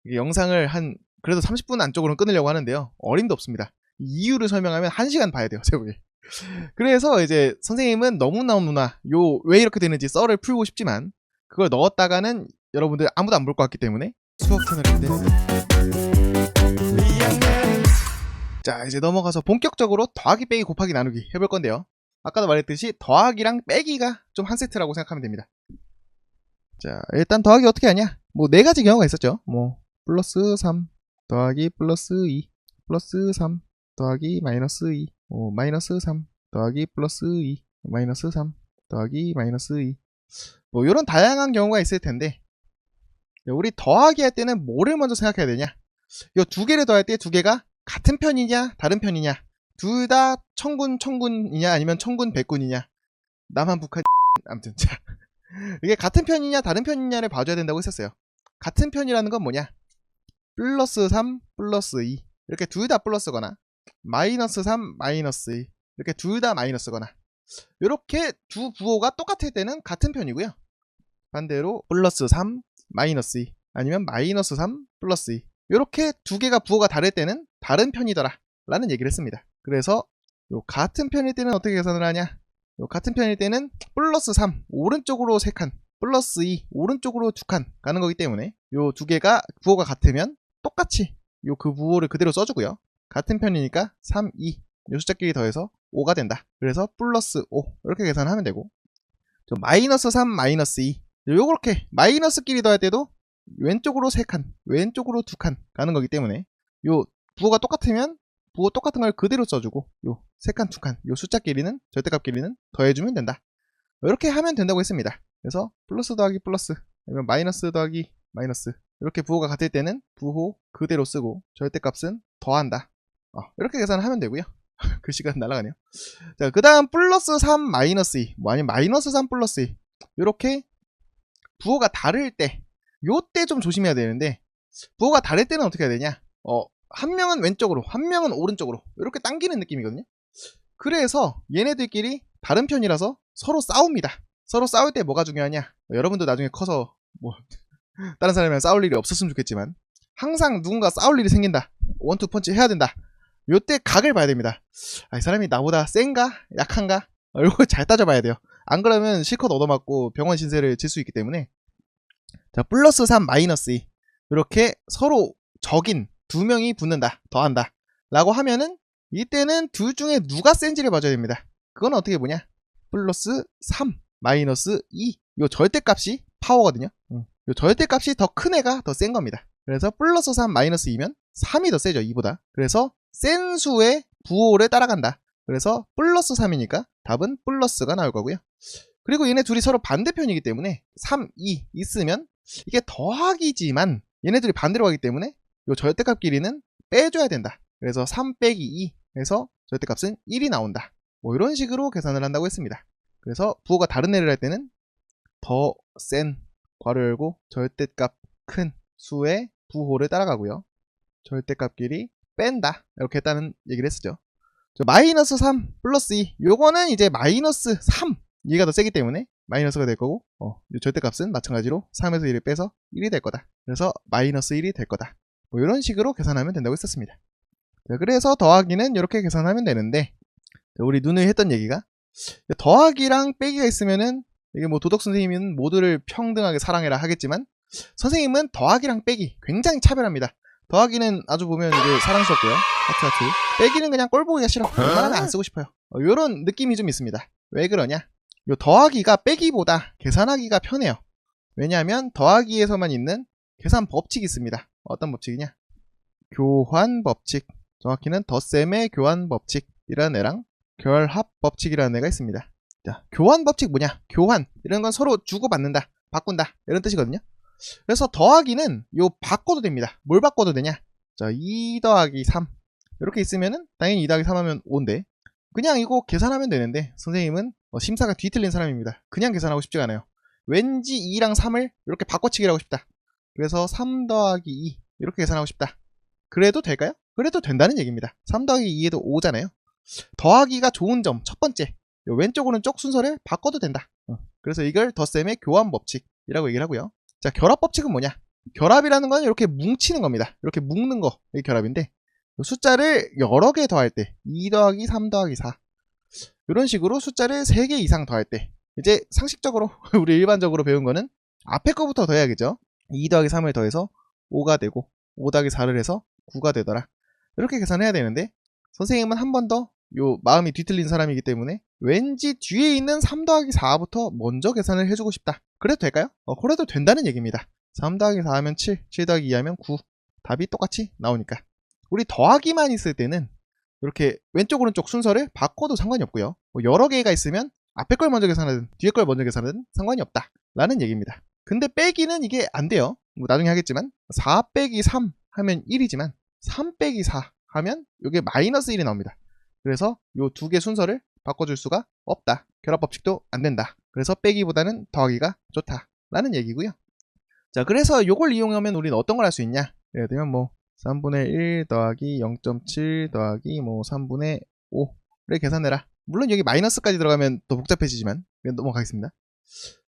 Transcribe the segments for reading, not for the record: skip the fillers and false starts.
이게 영상을 그래도 30분 안쪽으로는 끊으려고 하는데요. 어림도 없습니다. 이유를 설명하면 1시간 봐야 돼요, 새벽에. 그래서 이제 선생님은 너무나 왜 이렇게 되는지 썰을 풀고 싶지만 그걸 넣었다가는 여러분들 아무도 안 볼 것 같기 때문에 수학 채널인데. 자, 이제 넘어가서 본격적으로 더하기 빼기 곱하기 나누기 해볼 건데요. 아까도 말했듯이 더하기랑 빼기가 좀 한 세트라고 생각하면 됩니다. 자, 일단 더하기 어떻게 하냐? 뭐 4가지 경우가 있었죠. 뭐 플러스 3 더하기 플러스 2 플러스 3 더하기 마이너스 2 마이너스 3 더하기 플러스 2 마이너스 3 더하기 마이너스 2 뭐 이런 다양한 경우가 있을 텐데, 우리 더하기 할 때는 뭐를 먼저 생각해야 되냐? 이 2개를 더할 때 2개가 같은 편이냐 다른 편이냐, 둘 다 천군이냐 아니면 천군 백군이냐, 남한 북한 아무튼 자, 이게 같은 편이냐 다른 편이냐를 봐줘야 된다고 했었어요. 같은 편이라는 건 뭐냐? 플러스 3 플러스 2 이렇게 둘 다 플러스거나, 마이너스 3 마이너스 2 이렇게 둘 다 마이너스거나, 이렇게 두 부호가 똑같을 때는 같은 편이고요. 반대로 플러스 3 마이너스 2 아니면 마이너스 3 플러스 2 이렇게 2개가 부호가 다를 때는 다른 편이더라 라는 얘기를 했습니다. 그래서 요 같은 편일 때는 어떻게 계산을 하냐? 요 같은 편일 때는 플러스 3 오른쪽으로 3칸 플러스 2 오른쪽으로 2칸 가는 거기 때문에 요 2개가 부호가 같으면 똑같이 그 부호를 그대로 써주고요. 같은 편이니까 3, 2 요 숫자끼리 더해서 5가 된다. 그래서 플러스 5 이렇게 계산하면 되고, 마이너스 3 마이너스 2 요렇게 마이너스끼리 더할 때도 왼쪽으로 3칸 왼쪽으로 2칸 가는 거기 때문에 요 부호가 똑같으면 부호 똑같은 걸 그대로 써주고, 요 3칸 2칸 요 숫자끼리는 절대값끼리는 더해주면 된다. 이렇게 하면 된다고 했습니다. 그래서 플러스 더하기 플러스 아니면 마이너스 더하기 마이너스 이렇게 부호가 같을 때는 부호 그대로 쓰고 절대값은 더한다. 이렇게 계산을 하면 되고요. 그 시간 날아가네요. 자, 그 다음 플러스 3 마이너스 2 아니면 마이너스 3 플러스 2 이렇게 부호가 다를 때, 요때 좀 조심해야 되는데, 부호가 다를 때는 어떻게 해야 되냐? 한 명은 왼쪽으로 한 명은 오른쪽으로 이렇게 당기는 느낌이거든요. 그래서 얘네들끼리 다른 편이라서 서로 싸웁니다. 서로 싸울 때 뭐가 중요하냐? 여러분도 나중에 커서 뭐 다른 사람이랑 싸울 일이 없었으면 좋겠지만, 항상 누군가 싸울 일이 생긴다, 원투 펀치 해야 된다, 요때 각을 봐야 됩니다. 이 사람이 나보다 센가? 약한가? 이거 잘 따져봐야 돼요. 안 그러면 실컷 얻어맞고 병원 신세를 질 수 있기 때문에. 자, 플러스 3 마이너스 2 이렇게 서로 적인 2명이 붙는다, 더한다 라고 하면은 이때는 둘 중에 누가 센지를 봐줘야 됩니다. 그건 어떻게 보냐? 플러스 3 마이너스 2 요 절대값이 파워거든요. 요 절대값이 더 큰 애가 더 센 겁니다. 그래서 플러스 3 마이너스 2면 3이 더 세죠, 2보다. 그래서 센 수의 부호를 따라간다. 그래서 플러스 3이니까 답은 플러스가 나올 거고요. 그리고 얘네 둘이 서로 반대편이기 때문에 3, 2 있으면 이게 더하기지만 얘네들이 반대로 가기 때문에 요 절대값끼리는 빼줘야 된다. 그래서 3 빼기 2 해서 절대값은 1이 나온다. 뭐 이런 식으로 계산을 한다고 했습니다. 그래서 부호가 다른 애를 할 때는 더 센 괄호 열고 절대값 큰 수의 부호를 따라가고요. 절대값끼리 뺀다 이렇게 했다는 얘기를 했었죠. 마이너스 3 플러스 2 요거는 이제 마이너스 3 얘가 더 세기 때문에 마이너스가 될 거고, 절대값은 마찬가지로 3에서 1을 빼서 1이 될 거다. 그래서 마이너스 1이 될 거다. 뭐 이런 식으로 계산하면 된다고 했었습니다. 자, 그래서 더하기는 이렇게 계산하면 되는데, 우리 누누이 했던 얘기가 더하기랑 빼기가 있으면은 이게 뭐 도덕 선생님은 모두를 평등하게 사랑해라 하겠지만, 선생님은 더하기랑 빼기 굉장히 차별합니다. 더하기는 아주 보면 이게 사랑스럽고요, 하트. 빼기는 그냥 꼴 보기가 싫어, 웬만하면 안 쓰고 싶어요. 요런 느낌이 좀 있습니다. 왜 그러냐? 요 더하기가 빼기보다 계산하기가 편해요. 왜냐하면 더하기에서만 있는 계산 법칙이 있습니다. 어떤 법칙이냐? 교환 법칙. 정확히는 덧셈의 교환 법칙이라는 애랑 결합 법칙이라는 애가 있습니다. 자, 교환 법칙 뭐냐? 교환 이런 건 서로 주고받는다, 바꾼다 이런 뜻이거든요. 그래서 더하기는 요 바꿔도 됩니다. 뭘 바꿔도 되냐? 자, 2 더하기 3 이렇게 있으면은 당연히 2 더하기 3 하면 5인데 그냥 이거 계산하면 되는데, 선생님은 심사가 뒤틀린 사람입니다. 그냥 계산하고 싶지가 않아요. 왠지 2랑 3을 이렇게 바꿔치기를 하고 싶다. 그래서 3 더하기 2 이렇게 계산하고 싶다. 그래도 될까요? 그래도 된다는 얘기입니다. 3 더하기 2에도 5잖아요. 더하기가 좋은 점 첫 번째, 왼쪽 오른쪽 순서를 바꿔도 된다. 그래서 이걸 덧셈의 교환 법칙이라고 얘기를 하고요. 자, 결합 법칙은 뭐냐? 결합이라는 건 이렇게 뭉치는 겁니다. 이렇게 묶는 거, 이게 결합인데, 숫자를 여러 개 더할 때, 2 더하기 3 더하기 4. 이런 식으로 숫자를 3개 이상 더할 때, 이제 상식적으로, 우리 일반적으로 배운 거는 앞에 거부터 더해야겠죠? 2 더하기 3을 더해서 5가 되고, 5 더하기 4를 해서 9가 되더라. 이렇게 계산해야 되는데, 선생님은 한 번 더, 마음이 뒤틀린 사람이기 때문에, 왠지 뒤에 있는 3 더하기 4부터 먼저 계산을 해주고 싶다. 그래도 될까요? 그래도 된다는 얘기입니다. 3 더하기 4 하면 7, 7 더하기 2 하면 9. 답이 똑같이 나오니까. 우리 더하기만 있을 때는 이렇게 왼쪽 오른쪽 순서를 바꿔도 상관이 없고요. 여러 개가 있으면 앞에 걸 먼저 계산하든 뒤에 걸 먼저 계산하든 상관이 없다 라는 얘기입니다. 근데 빼기는 이게 안 돼요. 나중에 하겠지만 4 빼기 3 하면 1이지만 3 빼기 4 하면 이게 마이너스 1이 나옵니다. 그래서 이 두 개 순서를 바꿔줄 수가 없다. 결합법칙도 안 된다. 그래서 빼기보다는 더하기가 좋다 라는 얘기고요. 자, 그래서 이걸 이용하면 우리는 어떤 걸 할 수 있냐? 예를 들면 뭐 3분의 1 더하기 0.7 더하기 뭐 3분의 5를 계산해라. 물론 여기 마이너스까지 들어가면 더 복잡해지지만 넘어가겠습니다.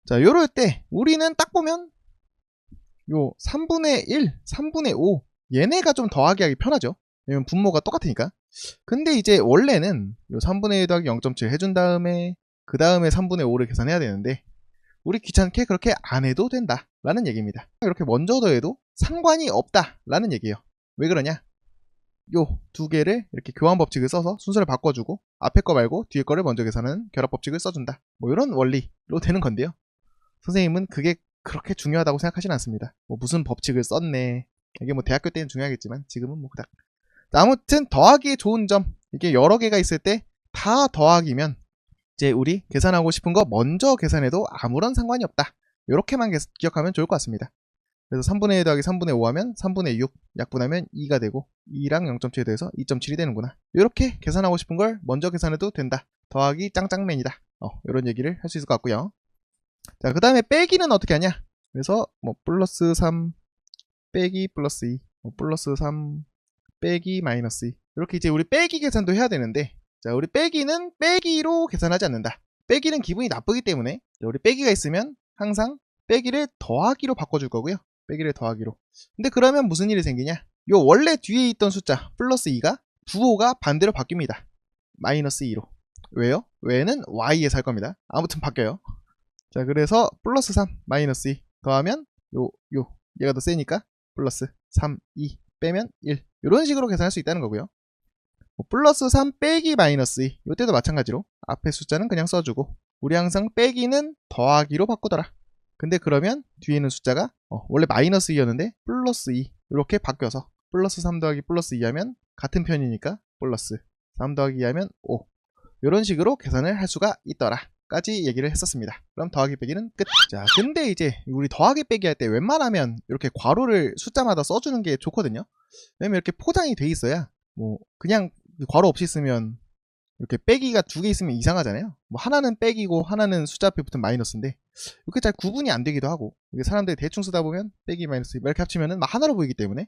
자, 요럴 때 우리는 딱 보면 요 3분의 1, 3분의 5 얘네가 좀 더하기 하기 편하죠. 왜냐면 분모가 똑같으니까. 근데 이제 원래는 요 3분의 1 더하기 0.7 해준 다음에 그 다음에 3분의 5를 계산해야 되는데 우리 귀찮게 그렇게 안 해도 된다 라는 얘기입니다. 이렇게 먼저 더해도 상관이 없다 라는 얘기예요. 왜 그러냐? 요 두 개를 이렇게 교환 법칙을 써서 순서를 바꿔주고 앞에 거 말고 뒤에 거를 먼저 계산하는 결합 법칙을 써준다. 뭐 이런 원리로 되는 건데요. 선생님은 그게 그렇게 중요하다고 생각하진 않습니다. 뭐 무슨 법칙을 썼네. 이게 뭐 대학교 때는 중요하겠지만 지금은 뭐 그닥. 아무튼 더하기의 좋은 점, 이게 여러 개가 있을 때 다 더하기면 이제 우리 계산하고 싶은 거 먼저 계산해도 아무런 상관이 없다. 이렇게만 기억하면 좋을 것 같습니다. 그래서 3분의 1 더하기 3분의 5 하면 3분의 6 약분하면 2가 되고 2랑 0.7에 더해서 2.7이 되는구나. 이렇게 계산하고 싶은 걸 먼저 계산해도 된다. 더하기 짱짱맨이다. 이런 얘기를 할 수 있을 것 같고요. 자, 그 다음에 빼기는 어떻게 하냐? 그래서 뭐 플러스 3 빼기 플러스 2 플러스 3 빼기 마이너스 2 이렇게 이제 우리 빼기 계산도 해야 되는데, 자, 우리 빼기는 빼기로 계산하지 않는다. 빼기는 기분이 나쁘기 때문에 우리 빼기가 있으면 항상 빼기를 더하기로 바꿔줄 거고요. 빼기를 더하기로. 근데 그러면 무슨 일이 생기냐? 요 원래 뒤에 있던 숫자 플러스 2가 부호가 반대로 바뀝니다. 마이너스 2로. 왜요? 왜는 y에 살 겁니다. 아무튼 바뀌어요. 자, 그래서 플러스 3 마이너스 2 더하면 얘가 더 세니까 플러스 3, 2 빼면 1 이런 식으로 계산할 수 있다는 거고요. 플러스 3 빼기 마이너스 2 이때도 마찬가지로 앞에 숫자는 그냥 써주고 우리 항상 빼기는 더하기로 바꾸더라. 근데 그러면 뒤에 있는 숫자가 원래 마이너스 2였는데 플러스 2 이렇게 바뀌어서 플러스 3 더하기 플러스 2 하면 같은 편이니까 플러스 3 더하기 2 하면 5 이런 식으로 계산을 할 수가 있더라 까지 얘기를 했었습니다. 그럼 더하기 빼기는 끝. 자, 근데 이제 우리 더하기 빼기 할 때 웬만하면 이렇게 괄호를 숫자마다 써주는 게 좋거든요. 왜냐면 이렇게 포장이 돼 있어야 뭐 그냥 괄호 없이 쓰면 이렇게 빼기가 두 개 있으면 이상하잖아요. 뭐 하나는 빼기고 하나는 숫자 앞에 붙은 마이너스인데 이렇게 잘 구분이 안 되기도 하고 이게 사람들이 대충 쓰다 보면 빼기 마이너스 이렇게 합치면은 막 하나로 보이기 때문에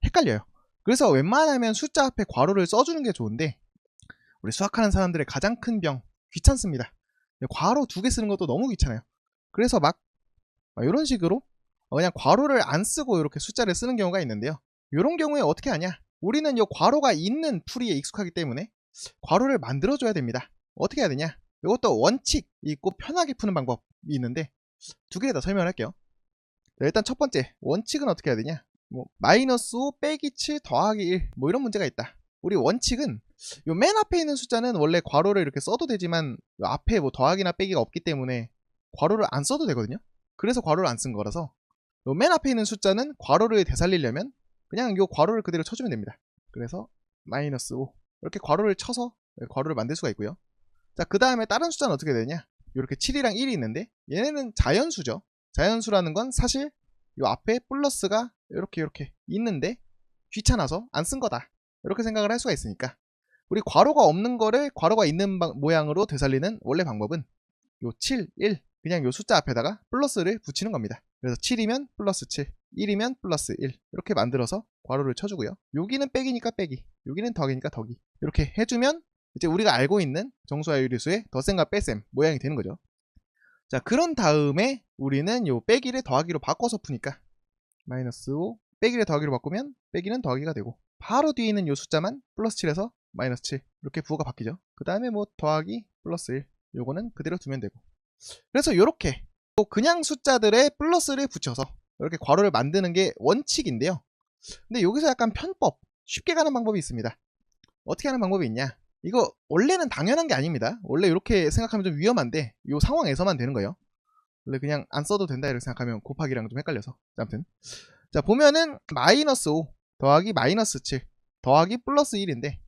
헷갈려요. 그래서 웬만하면 숫자 앞에 괄호를 써주는 게 좋은데 우리 수학하는 사람들의 가장 큰 병 귀찮습니다. 괄호 두 개 쓰는 것도 너무 귀찮아요. 그래서 막 이런 식으로 그냥 괄호를 안 쓰고 이렇게 숫자를 쓰는 경우가 있는데요. 이런 경우에 어떻게 하냐? 우리는 이 괄호가 있는 풀이에 익숙하기 때문에 괄호를 만들어줘야 됩니다. 어떻게 해야 되냐? 이것도 원칙이 있고 편하게 푸는 방법이 있는데 두 개 다 설명을 할게요. 자, 일단 첫 번째 원칙은 어떻게 해야 되냐? 뭐 마이너스 5 빼기 7 더하기 1 뭐 이런 문제가 있다. 우리 원칙은 요 맨 앞에 있는 숫자는 원래 괄호를 이렇게 써도 되지만 요 앞에 뭐 더하기나 빼기가 없기 때문에 괄호를 안 써도 되거든요. 그래서 괄호를 안 쓴 거라서 요 맨 앞에 있는 숫자는 괄호를 되살리려면 그냥 요 괄호를 그대로 쳐주면 됩니다. 그래서 마이너스 5 이렇게 괄호를 쳐서 괄호를 만들 수가 있고요. 자, 그 다음에 다른 숫자는 어떻게 되냐? 이렇게 7이랑 1이 있는데 얘네는 자연수죠. 자연수라는 건 사실 요 앞에 플러스가 이렇게 있는데 귀찮아서 안 쓴 거다. 이렇게 생각을 할 수가 있으니까 우리 괄호가 없는 거를 괄호가 있는 모양으로 되살리는 원래 방법은 요 7, 1 그냥 요 숫자 앞에다가 플러스를 붙이는 겁니다. 그래서 7이면 플러스 7, 1이면 플러스 1 이렇게 만들어서 괄호를 쳐주고요. 여기는 빼기니까 빼기, 여기는 더하기니까 더하기 이렇게 해주면 이제 우리가 알고 있는 정수와 유리수의 덧셈과 뺄셈 모양이 되는 거죠. 자, 그런 다음에 우리는 요 빼기를 더하기로 바꿔서 푸니까 마이너스 5 빼기를 더하기로 바꾸면 빼기는 더하기가 되고 바로 뒤에 있는 요 숫자만 플러스 7에서 마이너스 7 이렇게 부호가 바뀌죠. 그 다음에 뭐 더하기 플러스 1 요거는 그대로 두면 되고 그래서 요렇게 또 그냥 숫자들의 플러스를 붙여서 이렇게 괄호를 만드는 게 원칙인데요. 근데 여기서 약간 편법 쉽게 가는 방법이 있습니다. 어떻게 하는 방법이 있냐, 이거 원래는 당연한 게 아닙니다. 원래 이렇게 생각하면 좀 위험한데 요 상황에서만 되는 거예요. 원래 그냥 안 써도 된다 이렇게 생각하면 곱하기랑 좀 헷갈려서. 아무튼 자 보면은 마이너스 5 더하기 마이너스 7 더하기 플러스 1인데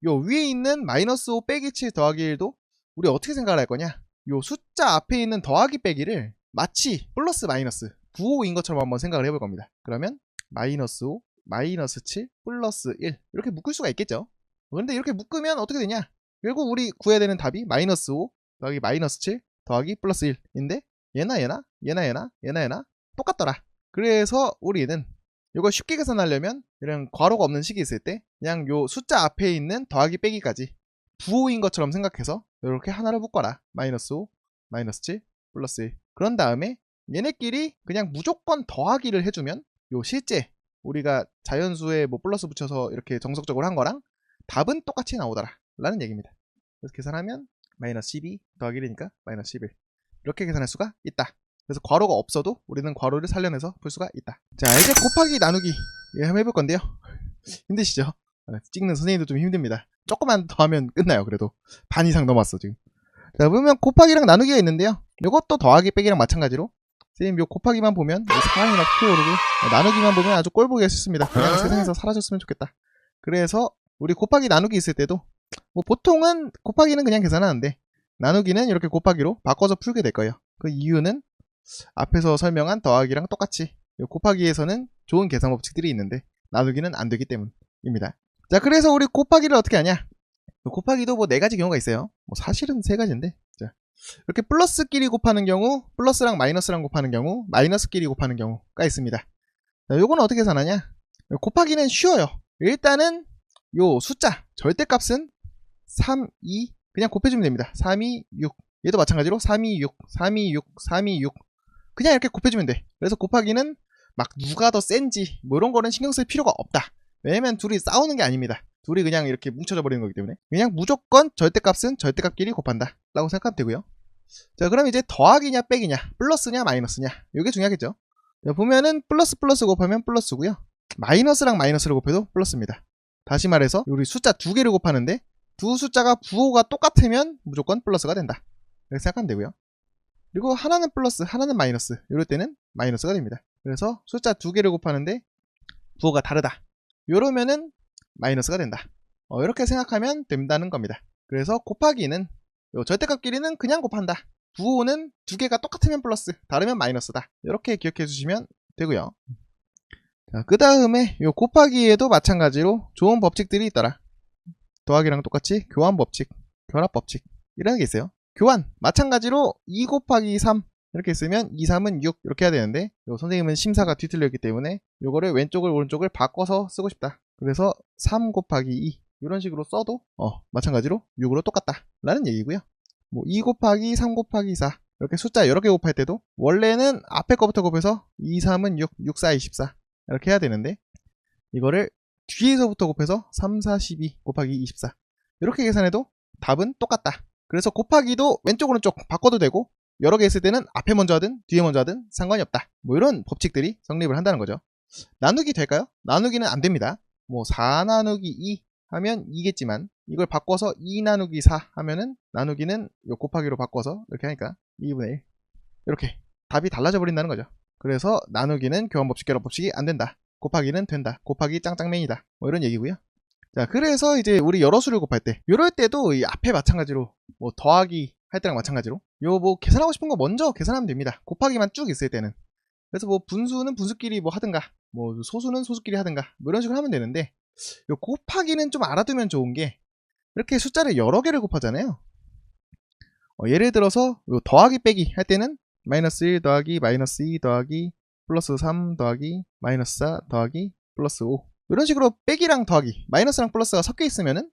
요 위에 있는 마이너스 5 빼기 7 더하기 1도 우리 어떻게 생각을 할 거냐, 요 숫자 앞에 있는 더하기 빼기를 마치 플러스 마이너스 부호인 것처럼 한번 생각을 해볼 겁니다. 그러면 마이너스 5 마이너스 7 플러스 1 이렇게 묶을 수가 있겠죠. 그런데 이렇게 묶으면 어떻게 되냐, 결국 우리 구해야 되는 답이 마이너스 5 더하기 마이너스 7 더하기 플러스 1인데 얘나 똑같더라. 그래서 우리는 이걸 쉽게 계산하려면 이런 괄호가 없는 식이 있을 때 그냥 요 숫자 앞에 있는 더하기 빼기까지 부호인 것처럼 생각해서 이렇게 하나를 묶어라. 마이너스 5 마이너스 7 플러스 1. 그런 다음에 얘네끼리 그냥 무조건 더하기를 해주면 요 실제 우리가 자연수에 뭐 플러스 붙여서 이렇게 정석적으로 한 거랑 답은 똑같이 나오더라 라는 얘기입니다. 그래서 계산하면 마이너스 12 더하기 1이니까 마이너스 11 이렇게 계산할 수가 있다. 그래서 괄호가 없어도 우리는 괄호를 살려내서 풀 수가 있다. 자 이제 곱하기 나누기 한번 해볼 건데요. 힘드시죠? 찍는 선생님도 좀 힘듭니다. 조금만 더 하면 끝나요. 그래도 반 이상 넘었어 지금. 자 보면 곱하기랑 나누기가 있는데요. 이것도 더하기 빼기랑 마찬가지로 선생님 요 곱하기만 보면 상황이 막 피어오르고 나누기만 보면 아주 꼴보기가 싫습니다. 그냥 세상에서 사라졌으면 좋겠다. 그래서 우리 곱하기 나누기 있을 때도 뭐 보통은 곱하기는 그냥 계산하는데 나누기는 이렇게 곱하기로 바꿔서 풀게 될 거예요. 그 이유는 앞에서 설명한 더하기랑 똑같이 곱하기에서는 좋은 계산 법칙들이 있는데 나누기는 안 되기 때문입니다. 자 그래서 우리 곱하기를 어떻게 하냐, 곱하기도 뭐 4가지 경우가 있어요. 뭐 사실은 3가지인데 자 이렇게 플러스끼리 곱하는 경우, 플러스랑 마이너스랑 곱하는 경우, 마이너스끼리 곱하는 경우가 있습니다. 자 요거는 어떻게 계산하냐, 곱하기는 쉬워요. 일단은 요 숫자 절대값은 3, 2 그냥 곱해주면 됩니다. 3, 2, 6 얘도 마찬가지로 3, 2, 6 3, 2, 6 3, 2, 6 그냥 이렇게 곱해주면 돼. 그래서 곱하기는 막 누가 더 센지 뭐 이런 거는 신경 쓸 필요가 없다. 왜냐면 둘이 싸우는 게 아닙니다. 둘이 그냥 이렇게 뭉쳐져 버리는 거기 때문에 그냥 무조건 절대값은 절대값끼리 곱한다 라고 생각하면 되고요. 자 그럼 이제 더하기냐 빼기냐 플러스냐 마이너스냐 이게 중요하겠죠. 자, 보면은 플러스 곱하면 플러스고요. 마이너스랑 마이너스를 곱해도 플러스입니다. 다시 말해서 우리 숫자 2개를 곱하는데 두 숫자가 부호가 똑같으면 무조건 플러스가 된다 이렇게 생각하면 되고요. 그리고 하나는 플러스 하나는 마이너스 이럴 때는 마이너스가 됩니다. 그래서 숫자 2개를 곱하는데 부호가 다르다 이러면은 마이너스가 된다. 이렇게 생각하면 된다는 겁니다. 그래서 곱하기는 절대값끼리는 그냥 곱한다. 부호는 2개가 똑같으면 플러스 다르면 마이너스다. 이렇게 기억해 주시면 되고요. 그 다음에 요 곱하기에도 마찬가지로 좋은 법칙들이 있더라. 더하기랑 똑같이 교환 법칙, 결합 법칙 이런 게 있어요. 교환 마찬가지로 2 곱하기 3 이렇게 쓰면 2, 3은 6 이렇게 해야 되는데 선생님은 심사가 뒤틀렸기 때문에 요거를 왼쪽을 오른쪽을 바꿔서 쓰고 싶다. 그래서 3 곱하기 2 이런 식으로 써도 마찬가지로 6으로 똑같다 라는 얘기고요. 뭐 2 곱하기 3 곱하기 4 이렇게 숫자 여러 개 곱할 때도 원래는 앞에 거부터 곱해서 2, 3은 6, 6, 4, 24 이렇게 해야 되는데 이거를 뒤에서부터 곱해서 3, 4, 12 곱하기 24 이렇게 계산해도 답은 똑같다. 그래서 곱하기도 왼쪽 오른쪽 바꿔도 되고 여러 개 있을 때는 앞에 먼저 하든 뒤에 먼저 하든 상관이 없다. 뭐 이런 법칙들이 성립을 한다는 거죠. 나누기 될까요? 나누기는 안 됩니다. 뭐 4 나누기 2 하면 2겠지만 이걸 바꿔서 2 나누기 4 하면은 나누기는 요 곱하기로 바꿔서 이렇게 하니까 2분의 1 이렇게 답이 달라져 버린다는 거죠. 그래서 나누기는 교환법칙 결합법칙이 안 된다. 곱하기는 된다. 곱하기 짱짱맨이다. 뭐 이런 얘기고요. 자 그래서 이제 우리 여러 수를 곱할 때 이럴 때도 이 앞에 마찬가지로 뭐 더하기 할 때랑 마찬가지로 요 뭐 계산하고 싶은 거 먼저 계산하면 됩니다. 곱하기만 쭉 있을 때는. 그래서 뭐 분수는 분수끼리 뭐 하든가 뭐 소수는 소수끼리 하든가 뭐 이런 식으로 하면 되는데 요 곱하기는 좀 알아두면 좋은 게 이렇게 숫자를 여러 개를 곱하잖아요. 예를 들어서 요 더하기 빼기 할 때는 마이너스 1 더하기 마이너스 2 더하기 플러스 3 더하기 마이너스 4 더하기 플러스 5 이런 식으로 빼기랑 더하기 마이너스랑 플러스가 섞여 있으면은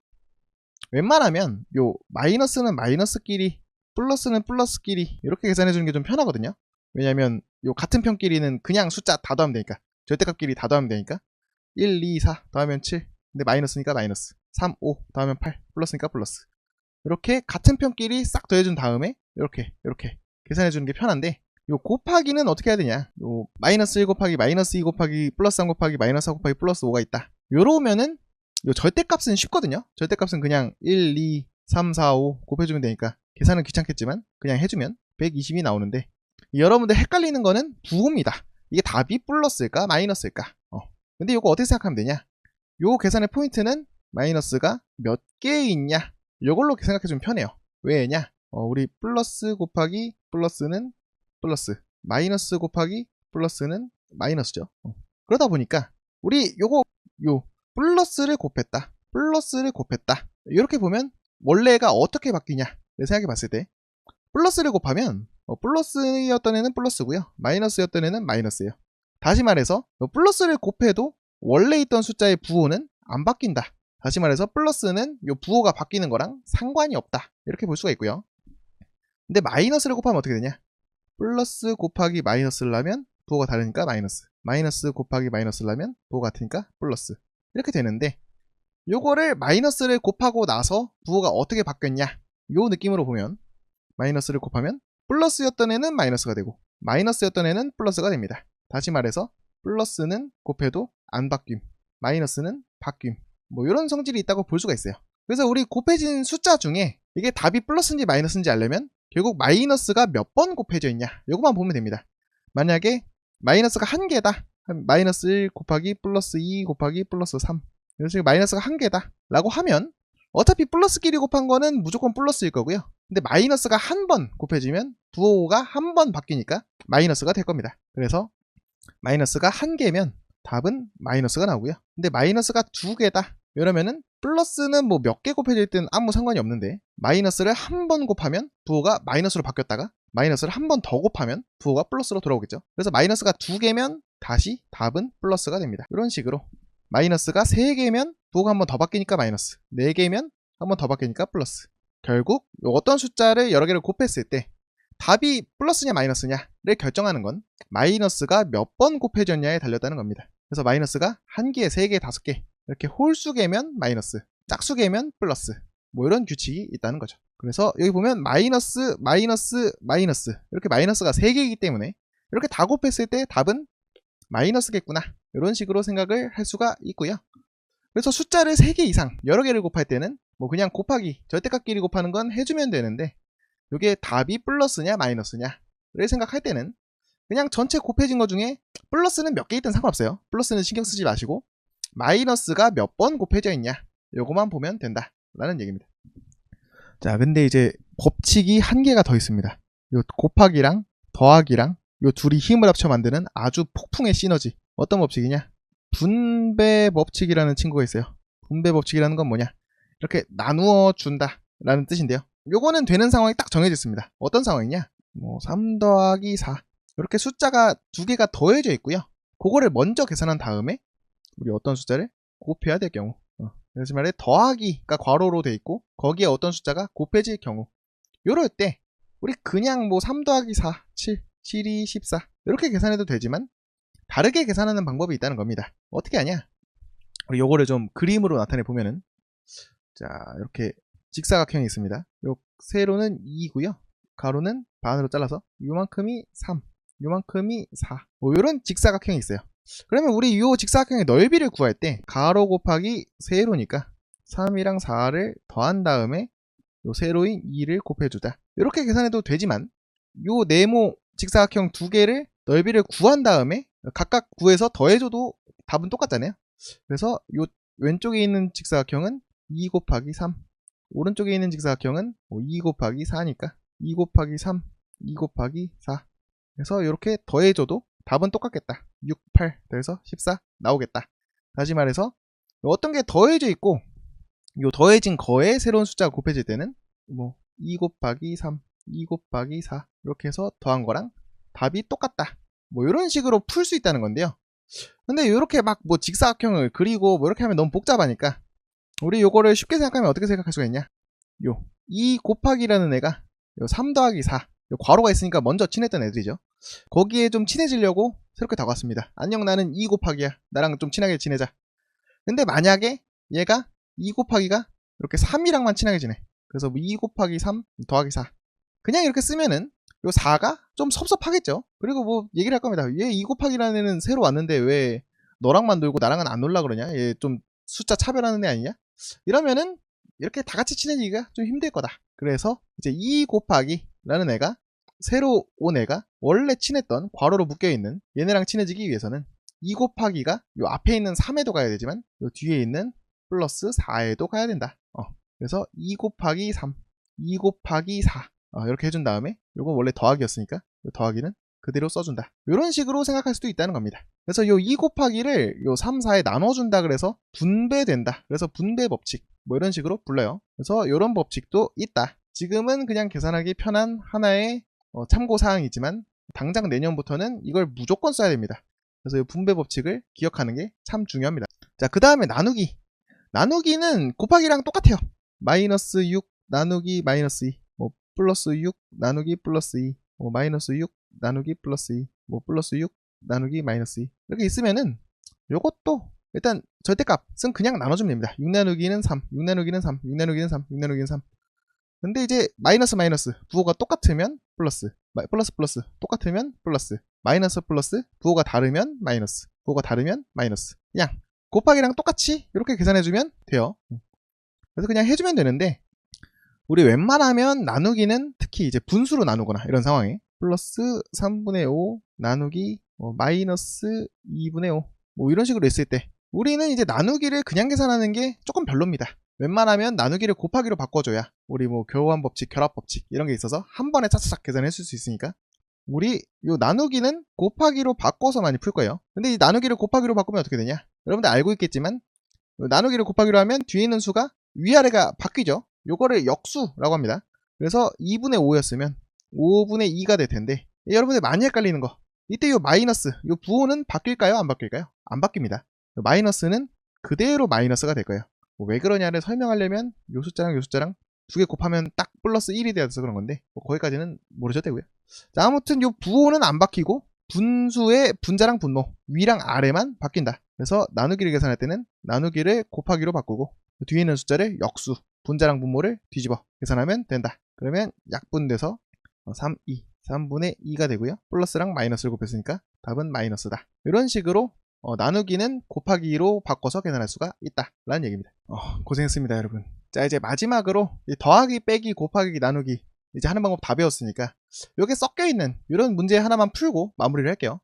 웬만하면 요 마이너스는 마이너스끼리 플러스는 플러스끼리 이렇게 계산해 주는 게 좀 편하거든요. 왜냐면 요 같은 편끼리는 그냥 숫자 다 더하면 되니까, 절대값끼리 다 더하면 되니까 1, 2, 4 더하면 7, 근데 마이너스니까 마이너스, 3, 5 더하면 8, 플러스니까 플러스. 이렇게 같은 편끼리 싹 더해준 다음에 이렇게 계산해주는 게 편한데, 요 곱하기는 어떻게 해야 되냐, 요 마이너스 1 곱하기 마이너스 2 곱하기 플러스 3 곱하기 마이너스 4 곱하기 플러스 5가 있다, 요러면은 요 절대값은 쉽거든요. 절대값은 그냥 1, 2, 3, 4, 5 곱해주면 되니까 계산은 귀찮겠지만 그냥 해주면 120이 나오는데, 여러분들 헷갈리는 거는 부호입니다. 이게 답이 플러스일까 마이너스일까. 근데 이거 어떻게 생각하면 되냐, 요 계산의 포인트는 마이너스가 몇 개 있냐, 요걸로 생각해주면 편해요. 왜냐, 우리 플러스 곱하기 플러스는 플러스, 마이너스 곱하기 플러스는 마이너스죠. 그러다 보니까 우리 요 플러스를 곱했다, 플러스를 곱했다, 이렇게 보면 원래가 어떻게 바뀌냐 생각해 봤을 때, 플러스를 곱하면 플러스였던 애는 플러스고요, 마이너스였던 애는 마이너스예요. 다시 말해서 플러스를 곱해도 원래 있던 숫자의 부호는 안 바뀐다. 다시 말해서 플러스는 요 부호가 바뀌는 거랑 상관이 없다, 이렇게 볼 수가 있고요. 근데 마이너스를 곱하면 어떻게 되냐, 플러스 곱하기 마이너스를 하면 부호가 다르니까 마이너스, 마이너스 곱하기 마이너스를 하면 부호가 같으니까 플러스, 이렇게 되는데, 요거를 마이너스를 곱하고 나서 부호가 어떻게 바뀌었냐, 요 느낌으로 보면 마이너스를 곱하면 플러스였던 애는 마이너스가 되고 마이너스였던 애는 플러스가 됩니다. 다시 말해서 플러스는 곱해도 안 바뀜, 마이너스는 바뀜, 뭐 이런 성질이 있다고 볼 수가 있어요. 그래서 우리 곱해진 숫자 중에 이게 답이 플러스인지 마이너스인지 알려면 결국 마이너스가 몇 번 곱해져 있냐, 요것만 보면 됩니다. 만약에 마이너스가 한 개다, 마이너스 1 곱하기 플러스 2 곱하기 플러스 3, 이런 식으로 마이너스가 한 개다 라고 하면 어차피 플러스끼리 곱한 거는 무조건 플러스일 거고요. 근데 마이너스가 한 번 곱해지면 부호가 한 번 바뀌니까 마이너스가 될 겁니다. 그래서 마이너스가 한 개면 답은 마이너스가 나오고요. 근데 마이너스가 두 개다 이러면은 플러스는 뭐 몇 개 곱해질 때는 아무 상관이 없는데, 마이너스를 한 번 곱하면 부호가 마이너스로 바뀌었다가 마이너스를 한 번 더 곱하면 부호가 플러스로 돌아오겠죠. 그래서 마이너스가 두 개면 다시 답은 플러스가 됩니다. 이런 식으로 마이너스가 3개면 부호가 한 번 더 바뀌니까 마이너스, 4개면 한 번 더 바뀌니까 플러스. 결국 어떤 숫자를 여러 개를 곱했을 때 답이 플러스냐 마이너스냐를 결정하는 건 마이너스가 몇 번 곱해졌냐에 달렸다는 겁니다. 그래서 마이너스가 1개, 3개, 5개 이렇게 홀수개면 마이너스, 짝수개면 플러스, 뭐 이런 규칙이 있다는 거죠. 그래서 여기 보면 마이너스, 마이너스, 마이너스, 이렇게 마이너스가 3개이기 때문에 이렇게 다 곱했을 때 답은 마이너스겠구나, 이런 식으로 생각을 할 수가 있고요. 그래서 숫자를 3개 이상 여러 개를 곱할 때는 뭐 그냥 곱하기, 절대값끼리 곱하는 건 해주면 되는데, 이게 답이 플러스냐 마이너스냐를 생각할 때는 그냥 전체 곱해진 것 중에 플러스는 몇 개 있든 상관없어요. 플러스는 신경 쓰지 마시고 마이너스가 몇 번 곱해져 있냐, 요거만 보면 된다 라는 얘기입니다. 자, 근데 이제 법칙이 한 개가 더 있습니다. 요 곱하기랑 더하기랑 요 둘이 힘을 합쳐 만드는 아주 폭풍의 시너지. 어떤 법칙이냐, 분배 법칙이라는 친구가 있어요. 분배 법칙이라는 건 뭐냐, 이렇게 나누어 준다 라는 뜻인데요. 요거는 되는 상황이 딱 정해져 있습니다. 어떤 상황이냐, 뭐 3 더하기 4 이렇게 숫자가 두 개가 더해져 있고요. 그거를 먼저 계산한 다음에 우리 어떤 숫자를 곱해야 될 경우, 그래서 말해 더하기가 괄호로 돼 있고 거기에 어떤 숫자가 곱해질 경우, 요럴 때 우리 그냥 뭐 3 더하기 4 7, 7이 14 이렇게 계산해도 되지만 다르게 계산하는 방법이 있다는 겁니다. 어떻게 하냐, 우리 요거를 좀 그림으로 나타내 보면은, 자, 이렇게 직사각형이 있습니다. 요 세로는 2고요. 가로는 반으로 잘라서 요만큼이 3, 요만큼이 4, 뭐 요런 직사각형이 있어요. 그러면 우리 요 직사각형의 넓이를 구할 때 가로 곱하기 세로니까 3이랑 4를 더한 다음에 요 세로인 2를 곱해주자, 이렇게 계산해도 되지만 요 네모 직사각형 두 개를 넓이를 구한 다음에 각각 구해서 더해줘도 답은 똑같잖아요. 그래서 요 왼쪽에 있는 직사각형은 2 곱하기 3, 오른쪽에 있는 직사각형은 2 곱하기 4니까 2 곱하기 3, 2 곱하기 4. 그래서 이렇게 더해줘도 답은 똑같겠다. 6, 8 더해서 14 나오겠다. 다시 말해서 어떤 게 더해져 있고 요 더해진 거에 새로운 숫자가 곱해질 때는 뭐 2 곱하기 3, 2 곱하기 4 이렇게 해서 더한 거랑 답이 똑같다, 뭐 이런 식으로 풀 수 있다는 건데요. 근데 이렇게 막 뭐 직사각형을 그리고 뭐 이렇게 하면 너무 복잡하니까 우리 요거를 쉽게 생각하면 어떻게 생각할 수가 있냐, 요 2 곱하기라는 애가 요 3 더하기 4, 요 괄호가 있으니까 먼저 칠했던 애들이죠. 거기에 좀 친해지려고 새롭게 다가왔습니다. 안녕, 나는 2 곱하기야. 나랑 좀 친하게 지내자. 근데 만약에 얘가 2 곱하기가 이렇게 3이랑만 친하게 지내. 그래서 뭐 2 곱하기 3 더하기 4. 그냥 이렇게 쓰면은 요 4가 좀 섭섭하겠죠. 그리고 뭐 얘기를 할 겁니다. 얘 2 곱하기라는 애는 새로 왔는데 왜 너랑만 놀고 나랑은 안 놀라 그러냐? 얘 좀 숫자 차별하는 애 아니냐? 이러면은 이렇게 다 같이 친해지기가 좀 힘들 거다. 그래서 이제 2 곱하기라는 애가 새로 온 애가 원래 친했던 괄호로 묶여있는 얘네랑 친해지기 위해서는 2 곱하기가 요 앞에 있는 3에도 가야 되지만 요 뒤에 있는 플러스 4에도 가야 된다. 그래서 2 곱하기 3, 2 곱하기 4 이렇게 해준 다음에 요건 원래 더하기였으니까 요 더하기는 그대로 써준다. 이런 식으로 생각할 수도 있다는 겁니다. 그래서 요 2 곱하기를 요 3, 4에 나눠준다 그래서 분배된다. 그래서 분배 법칙 뭐 이런 식으로 불러요. 그래서 이런 법칙도 있다. 지금은 그냥 계산하기 편한 하나의 참고사항이지만 당장 내년부터는 이걸 무조건 써야 됩니다. 그래서 이 분배 법칙을 기억하는 게 참 중요합니다. 자, 그 다음에 나누기. 나누기는 곱하기랑 똑같아요. 마이너스 6 나누기 마이너스 2, 뭐 플러스 6 나누기 플러스 2, 뭐 마이너스 6 나누기 플러스 2, 뭐 플러스 6 나누기 마이너스 2 이렇게 있으면은 요것도 일단 절대값은 그냥 나눠주면 됩니다. 6 나누기는 3, 6 나누기는 3, 6 나누기는 3, 6 나누기는 3. 근데 이제 마이너스 마이너스 부호가 똑같으면 플러스, 플러스 플러스 똑같으면 플러스, 마이너스 플러스 부호가 다르면 마이너스, 부호가 다르면 마이너스. 그냥 곱하기랑 똑같이 이렇게 계산해주면 돼요. 그래서 그냥 해주면 되는데 우리 웬만하면 나누기는 특히 이제 분수로 나누거나 이런 상황에 플러스 3분의 5 나누기 마이너스 2분의 5 뭐 이런 식으로 했을 때 우리는 이제 나누기를 그냥 계산하는 게 조금 별로입니다. 웬만하면 나누기를 곱하기로 바꿔줘야 우리 뭐 교환 법칙, 결합 법칙 이런 게 있어서 한 번에 차차차 계산해 줄 수 있으니까 우리 요 나누기는 곱하기로 바꿔서 많이 풀 거예요. 근데 이 나누기를 곱하기로 바꾸면 어떻게 되냐? 여러분들 알고 있겠지만 나누기를 곱하기로 하면 뒤에 있는 수가 위아래가 바뀌죠. 요거를 역수라고 합니다. 그래서 2분의 5였으면 5분의 2가 될 텐데 여러분들 많이 헷갈리는 거 이때 요 마이너스 요 부호는 바뀔까요? 안 바뀔까요? 안 바뀝니다. 요 마이너스는 그대로 마이너스가 될 거예요. 왜 그러냐를 설명하려면 요 숫자랑 요 숫자랑 두 개 곱하면 딱 플러스 1이 되어서 그런 건데 거기까지는 모르셔도 되고요. 자, 아무튼 요 부호는 안 바뀌고 분수의 분자랑 분모 위랑 아래만 바뀐다. 그래서 나누기를 계산할 때는 나누기를 곱하기로 바꾸고 뒤에 있는 숫자를 역수 분자랑 분모를 뒤집어 계산하면 된다. 그러면 약분돼서 3분의 2가 되고요. 플러스랑 마이너스를 곱했으니까 답은 마이너스다. 이런 식으로 나누기는 곱하기로 바꿔서 계산할 수가 있다 라는 얘기입니다. 고생했습니다 여러분. 자, 이제 마지막으로 더하기 빼기 곱하기 나누기 이제 하는 방법 다 배웠으니까 여기에 섞여있는 이런 문제 하나만 풀고 마무리를 할게요.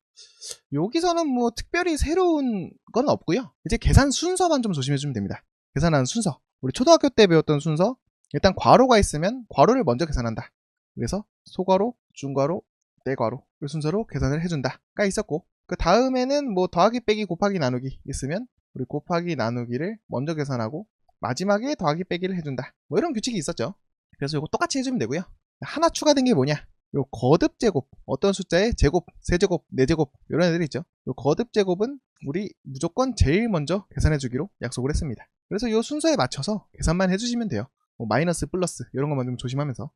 여기서는 뭐 특별히 새로운 건 없고요. 이제 계산 순서만 좀 조심해주면 됩니다. 계산하는 순서 우리 초등학교 때 배웠던 순서 일단 괄호가 있으면 괄호를 먼저 계산한다. 그래서 소괄호, 중괄호, 떼괄호 이 순서로 계산을 해준다가 있었고 그 다음에는 뭐 더하기 빼기 곱하기 나누기 있으면 우리 곱하기 나누기를 먼저 계산하고 마지막에 더하기 빼기를 해준다. 뭐 이런 규칙이 있었죠. 그래서 이거 똑같이 해주면 되고요. 하나 추가된 게 뭐냐? 요 거듭 제곱, 어떤 숫자의 제곱, 세제곱, 네제곱 이런 애들이 있죠. 요 거듭 제곱은 우리 무조건 제일 먼저 계산해 주기로 약속을 했습니다. 그래서 요 순서에 맞춰서 계산만 해주시면 돼요. 뭐 마이너스, 플러스 이런 것만 좀 조심하면서.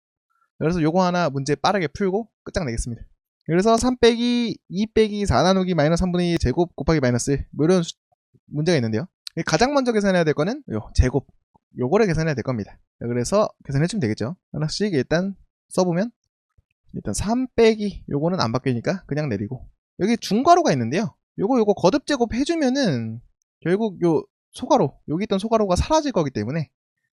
그래서 요거 하나 문제 빠르게 풀고 끝장내겠습니다. 그래서 3 빼기 2 빼기 4 나누기 마이너스 3분의 2 제곱 곱하기 마이너스 1 뭐 이런 문제가 있는데요. 가장 먼저 계산해야 될 거는 요 제곱 요거를 계산해야 될 겁니다. 그래서 계산해주면 되겠죠. 하나씩 일단 써보면 일단 3 빼기 요거는 안 바뀌니까 그냥 내리고 여기 중괄호가 있는데요. 요거 거듭 제곱 해주면은 결국 요 소괄호 여기 있던 소괄호가 사라질 거기 때문에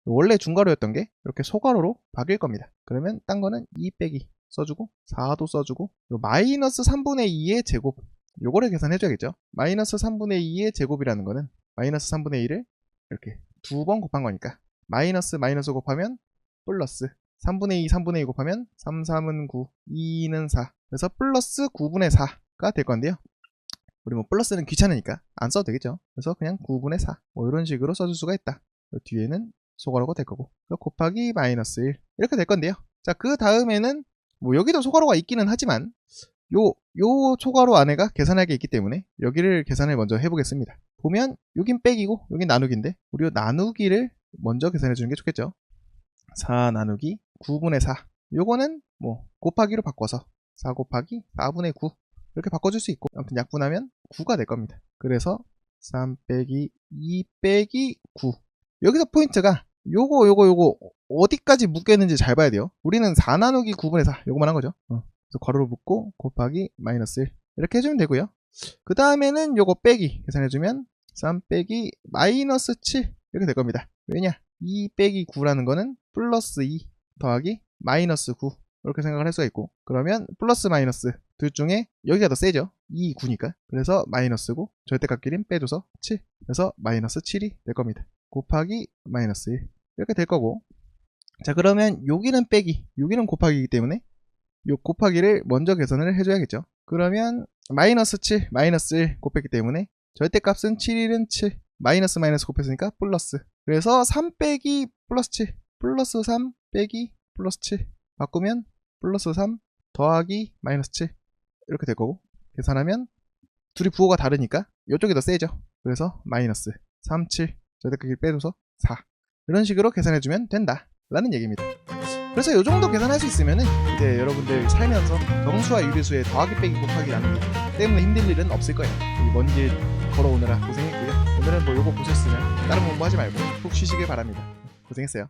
원래 중괄호였던 게 이렇게 소괄호로 바뀔 겁니다. 그러면 딴 거는 2 빼기 써주고 4도 써주고 요 마이너스 3분의 2의 제곱 요거를 계산해줘야겠죠. 마이너스 3분의 2의 제곱이라는 거는 마이너스 3분의 1을 이렇게 두 번 곱한 거니까 마이너스 마이너스 곱하면 플러스 3분의 2 3분의 2 곱하면 3, 3은 9, 2는 4 그래서 플러스 9분의 4가 될 건데요. 우리 뭐 플러스는 귀찮으니까 안 써도 되겠죠. 그래서 그냥 9분의 4 뭐 이런 식으로 써줄 수가 있다. 뒤에는 소괄호가 될 거고 곱하기 마이너스 1 이렇게 될 건데요. 자, 그 다음에는 뭐 여기도 소괄호가 있기는 하지만 요 소괄호 안에가 계산할 게 있기 때문에 여기를 계산을 먼저 해보겠습니다. 보면 여긴 빼기고 여긴 나누기인데 우리 요 나누기를 먼저 계산해 주는 게 좋겠죠. 4 나누기 9분의 4 요거는 뭐 곱하기로 바꿔서 4 곱하기 4분의 9 이렇게 바꿔줄 수 있고, 아무튼 약분하면 9가 될 겁니다. 그래서 3 빼기 2 빼기 9. 여기서 포인트가 요거 어디까지 묶였는지 잘 봐야 돼요. 우리는 4 나누기 9분의 4 요거만 한 거죠. 그래서 괄호를 묶고 곱하기 마이너스 1 이렇게 해주면 되고요. 그 다음에는 요거 빼기 계산해주면 3 빼기 마이너스 7 이렇게 될 겁니다. 왜냐? 2 빼기 9라는 거는 플러스 2 더하기 마이너스 9 이렇게 생각을 할 수가 있고, 그러면 플러스 마이너스 둘 중에 여기가 더 세죠. 2, 9니까. 그래서 마이너스고 절대값끼리는 빼줘서 7. 그래서 마이너스 7이 될 겁니다. 곱하기 마이너스 1 이렇게 될 거고, 자 그러면 여기는 빼기 여기는 곱하기이기 때문에 요 곱하기를 먼저 계산을 해줘야겠죠. 그러면 마이너스 7 마이너스 1 곱했기 때문에 절대값은 7일은 7 마이너스 마이너스 곱했으니까 플러스. 그래서 3 빼기 플러스 7 플러스 3 빼기 플러스 7 바꾸면 플러스 3 더하기 마이너스 7 이렇게 될 거고, 계산하면 둘이 부호가 다르니까 이쪽이 더 세죠. 그래서 마이너스 3, 7 절대값을 빼줘서 4 이런 식으로 계산해주면 된다 라는 얘기입니다. 그래서 이 정도 계산할 수 있으면은 이제 여러분들 살면서 정수와 유리수의 더하기 빼기 곱하기 나누기 때문에 힘들 일은 없을 거예요. 먼 길 걸어오느라 고생했고요. 오늘은 뭐 요거 보셨으면 다른 공부하지 말고 푹 쉬시길 바랍니다. 고생했어요.